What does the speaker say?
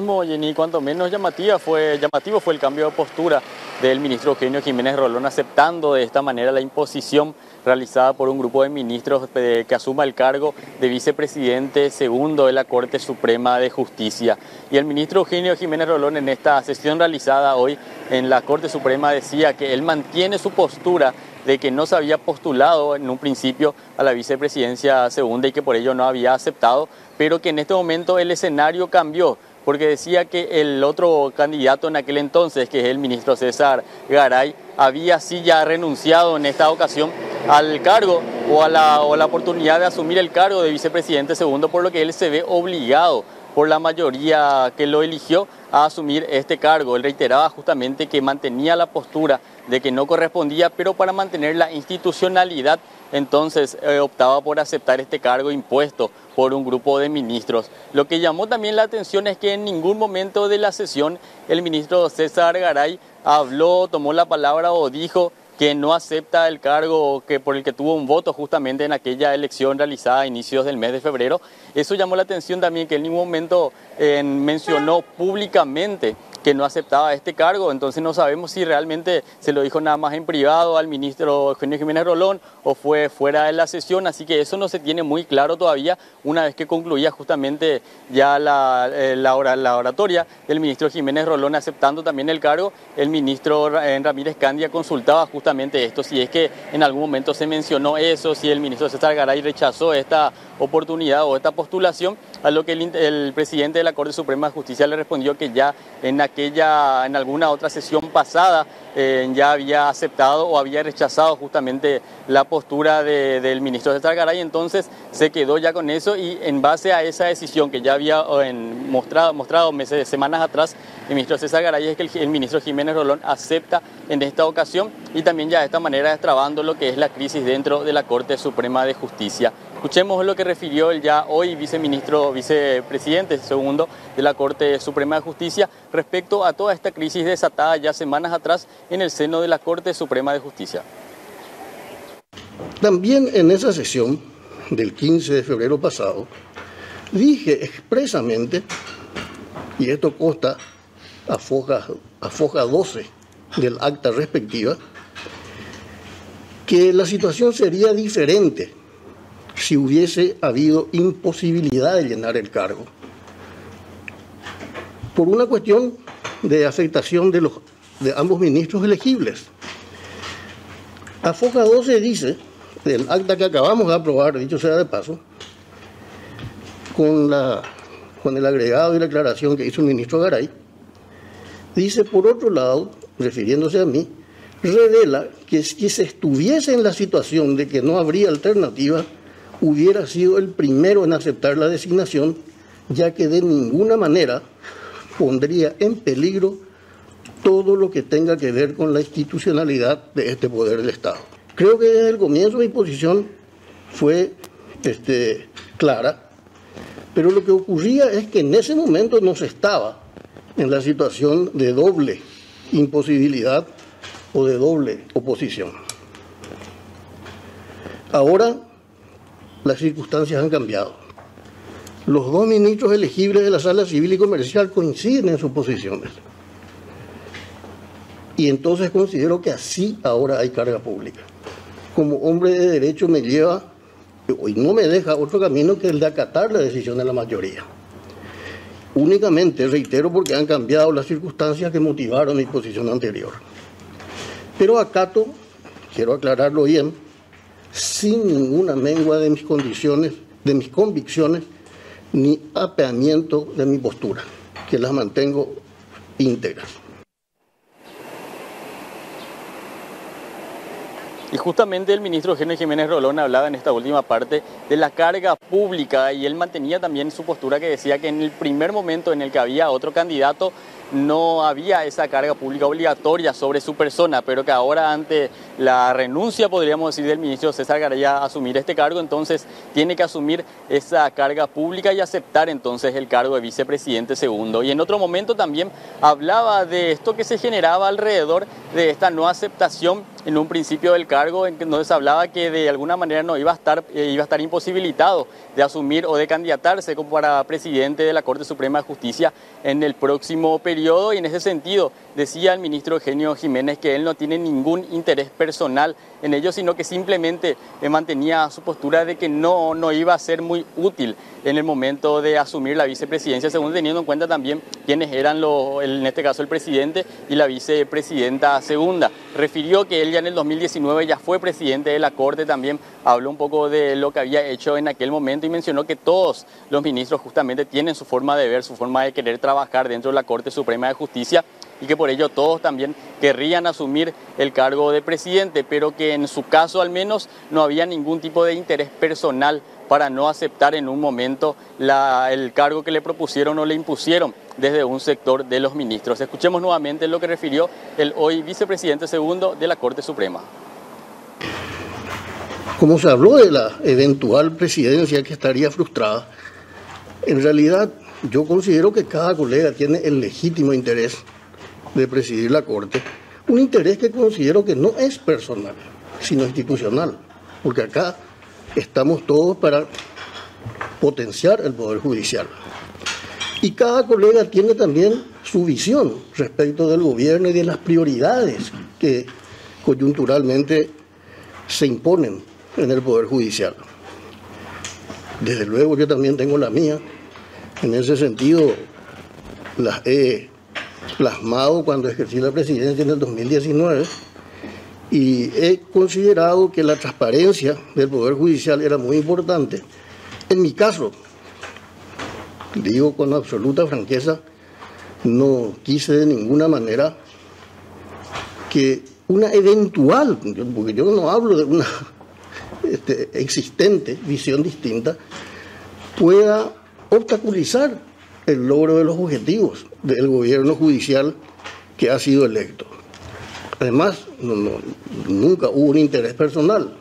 mismo, Jenny, cuanto menos llamativo fue el cambio de postura del ministro Eugenio Jiménez Rolón, aceptando de esta manera la imposición realizada por un grupo de ministros que asuma el cargo de vicepresidente segundo de la Corte Suprema de Justicia. Y el ministro Eugenio Jiménez Rolón, en esta sesión realizada hoy en la Corte Suprema, decía que él mantiene su postura de que no se había postulado en un principio a la vicepresidencia segunda y que por ello no había aceptado, pero que en este momento el escenario cambió, porque decía que el otro candidato en aquel entonces, que es el ministro César Garay, había sí ya renunciado en esta ocasión al cargo o a la oportunidad de asumir el cargo de vicepresidente segundo, por lo que él se ve obligado por la mayoría que lo eligió a asumir este cargo. Él reiteraba justamente que mantenía la postura de que no correspondía, pero para mantener la institucionalidad, entonces optaba por aceptar este cargo impuesto por un grupo de ministros. Lo que llamó también la atención es que en ningún momento de la sesión el ministro César Garay habló, tomó la palabra o dijo que no acepta el cargo por el que tuvo un voto justamente en aquella elección realizada a inicios del mes de febrero. Eso llamó la atención también, que en ningún momento mencionó públicamente que no aceptaba este cargo. Entonces no sabemos si realmente se lo dijo nada más en privado al ministro Eugenio Jiménez Rolón o fue fuera de la sesión, así que eso no se tiene muy claro todavía. Una vez que concluía justamente ya la oratoria del ministro Jiménez Rolón aceptando también el cargo, el ministro Ramírez Candia consultaba justamente esto, si es que en algún momento se mencionó eso, si el ministro César Garay rechazó esta oportunidad o esta postulación, a lo que el presidente de la Corte Suprema de Justicia le respondió que ya en alguna otra sesión pasada ya había aceptado o había rechazado justamente la postura del ministro César Garay. Entonces se quedó ya con eso, y en base a esa decisión que ya había mostrado semanas atrás el ministro César Garay, es que el ministro Jiménez Rolón acepta en esta ocasión, y también ya de esta manera destrabando lo que es la crisis dentro de la Corte Suprema de Justicia. Escuchemos lo que refirió el ya hoy vicepresidente segundo de la Corte Suprema de Justicia respecto a toda esta crisis desatada ya semanas atrás en el seno de la Corte Suprema de Justicia. También en esa sesión del 15 de febrero pasado dije expresamente, y esto consta a foja 12 del acta respectiva, que la situación sería diferente si hubiese habido imposibilidad de llenar el cargo, por una cuestión de afectación de ambos ministros elegibles. A foja 12 dice, del acta que acabamos de aprobar, dicho sea de paso, con el agregado y la aclaración que hizo el ministro Garay, dice, por otro lado, refiriéndose a mí, revela que si se estuviese en la situación de que no habría alternativa, hubiera sido el primero en aceptar la designación, ya que de ninguna manera pondría en peligro todo lo que tenga que ver con la institucionalidad de este poder del Estado. Creo que desde el comienzo mi posición fue clara, pero lo que ocurría es que en ese momento no se estaba en la situación de doble imposibilidad o de doble oposición. Ahora las circunstancias han cambiado. Los dos ministros elegibles de la Sala Civil y Comercial coinciden en sus posiciones. Y entonces considero que así ahora hay carga pública. Como hombre de derecho me lleva, y no me deja otro camino que el de acatar la decisión de la mayoría. Únicamente, reitero, porque han cambiado las circunstancias que motivaron mi posición anterior. Pero acato, quiero aclararlo bien, sin ninguna mengua de mis condiciones, de mis convicciones, ni apeamiento de mi postura, que las mantengo íntegras. Y justamente el ministro Eugenio Jiménez Rolón hablaba en esta última parte de la carga pública, y él mantenía también su postura que decía que en el primer momento en el que había otro candidato no había esa carga pública obligatoria sobre su persona, pero que ahora ante la renuncia, podríamos decir, del ministro César Garay a asumir este cargo, entonces tiene que asumir esa carga pública y aceptar entonces el cargo de vicepresidente segundo. Y en otro momento también hablaba de esto que se generaba alrededor de esta no aceptación en un principio del cargo, en que nos hablaba que de alguna manera no iba a estar imposibilitado de asumir o de candidatarse como para presidente de la Corte Suprema de Justicia en el próximo periodo, y en ese sentido decía el ministro Eugenio Jiménez que él no tiene ningún interés personal en ello, sino que simplemente mantenía su postura de que no iba a ser muy útil en el momento de asumir la vicepresidencia, según teniendo en cuenta también quiénes eran en este caso el presidente y la vicepresidenta segunda. Refirió que él ya en el 2019 ya fue presidente de la Corte, también habló un poco de lo que había hecho en aquel momento y mencionó que todos los ministros justamente tienen su forma de ver, su forma de querer trabajar dentro de la Corte Suprema de Justicia, y que por ello todos también querrían asumir el cargo de presidente, pero que en su caso al menos no había ningún tipo de interés personal para no aceptar en un momento el cargo que le propusieron o le impusieron desde un sector de los ministros. Escuchemos nuevamente lo que refirió el hoy vicepresidente segundo de la Corte Suprema. Como se habló de la eventual presidencia que estaría frustrada, en realidad yo considero que cada colega tiene el legítimo interés de presidir la Corte, un interés que considero que no es personal, sino institucional, porque acá estamos todos para potenciar el Poder Judicial. Y cada colega tiene también su visión respecto del gobierno y de las prioridades que coyunturalmente se imponen en el Poder Judicial. Desde luego yo también tengo la mía. En ese sentido las he plasmado cuando ejercí la presidencia en el 2019 y he considerado que la transparencia del Poder Judicial era muy importante. En mi caso, digo con absoluta franqueza, no quise de ninguna manera que una eventual, porque yo no hablo de una existente visión distinta, pueda obstaculizar el logro de los objetivos del gobierno judicial que ha sido electo. Además, nunca hubo un interés personal.